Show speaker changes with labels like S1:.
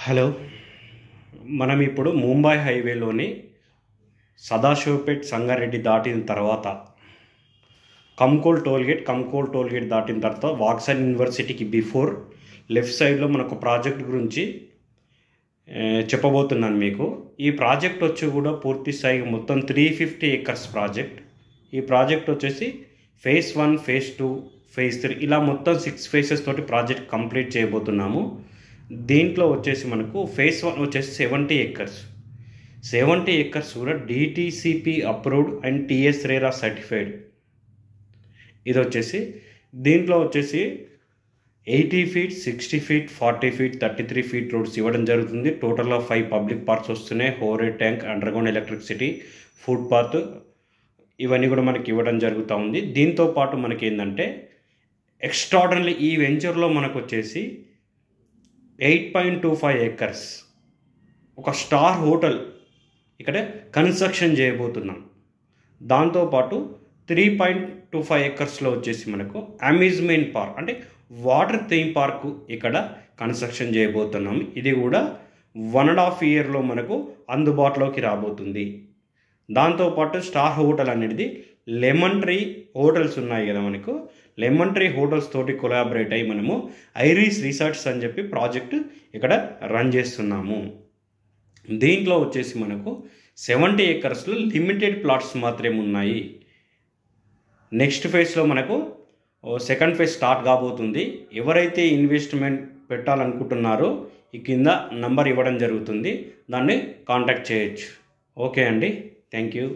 S1: Hello. మనం ఇప్పుడు ముంబై హైవేలోని సదాశివపేట్ సంగారెడ్డి దాటిన తర్వాత కంకోల్ టోల్గేట్ దాటిన తర్వాత వాక్సన్ యూనివర్సిటీకి బిఫోర్ లెఫ్ట్ సైడ్లో మనకు ప్రాజెక్ట్ గురించి చెప్పబోతున్నాను మీకు. ఈ ప్రాజెక్ట్ వచ్చి కూడా పూర్తి స్థాయిగా మొత్తం 350 acres ప్రాజెక్ట్. ఈ ప్రాజెక్ట్ వచ్చేసి ఫేజ్ 1, ఫేజ్ 2, ఫేజ్ 3 ఇలా మొత్తం 6 phases తోటి ప్రాజెక్ట్ కంప్లీట్ చేయబోతున్నాము. దీంట్లో వచ్చేసి మనకు ఫేజ్ 1 వచ్చేసి 70 acres. 70 acres కూడా DTCP approved and TS RERA certified. ఇది వచ్చేసి దీంట్లో వచ్చేసి 80 feet, 60 feet, 40 feet, 33 feet roads ఇవ్వడం జరుగుతుంది. టోటల్గా 5 పబ్లిక్ పార్క్స్ వస్తున్నాయి. Hore tank, underground electricity, food path ఇవన్నీ కూడా మనకి ఇవ్వడం జరుగుతూ ఉంది. దీంతో పాటు మనకి ఏంటంటే ఎక్స్ట్రాడనరీ ఈ వెంచర్లో మనకు వచ్చేసి 8.25 acres ఒక స్టార్ హోటల్ ఇక్కడ కన్స్ట్రక్షన్ చేయబోతున్నాం. దాంతోపాటు 3.25 acresలో వచ్చేసి మనకు అమ్యూజ్మెంట్ పార్క్ అంటే వాటర్ థీమ్ పార్క్ ఇక్కడ కన్స్ట్రక్షన్ చేయబోతున్నాం. ఇది కూడా 1.5 yearలో మనకు అందుబాటులోకి రాబోతుంది. దాంతోపాటు స్టార్ హోటల్ అనేది లెమన్ ట్రీ హోటల్స్ ఉన్నాయి కదా, మనకు లెమన్ ట్రీ హోటల్స్ తోటి కొలాబరేట్ అయ్యి మనము ఐరిస్ రిసార్ట్స్ అని చెప్పి ప్రాజెక్ట్ ఇక్కడ రన్ చేస్తున్నాము. దీంట్లో వచ్చేసి మనకు 70 acresలో లిమిటెడ్ ప్లాట్స్ మాత్రమే ఉన్నాయి. నెక్స్ట్ ఫేజ్లో మనకు సెకండ్ ఫేజ్ స్టార్ట్ కాబోతుంది. ఎవరైతే ఇన్వెస్ట్మెంట్ పెట్టాలనుకుంటున్నారో ఈ కింద నంబర్ ఇవ్వడం జరుగుతుంది, దాన్ని కాంటాక్ట్ చేయొచ్చు. ఓకే అండి, థ్యాంక్ యూ.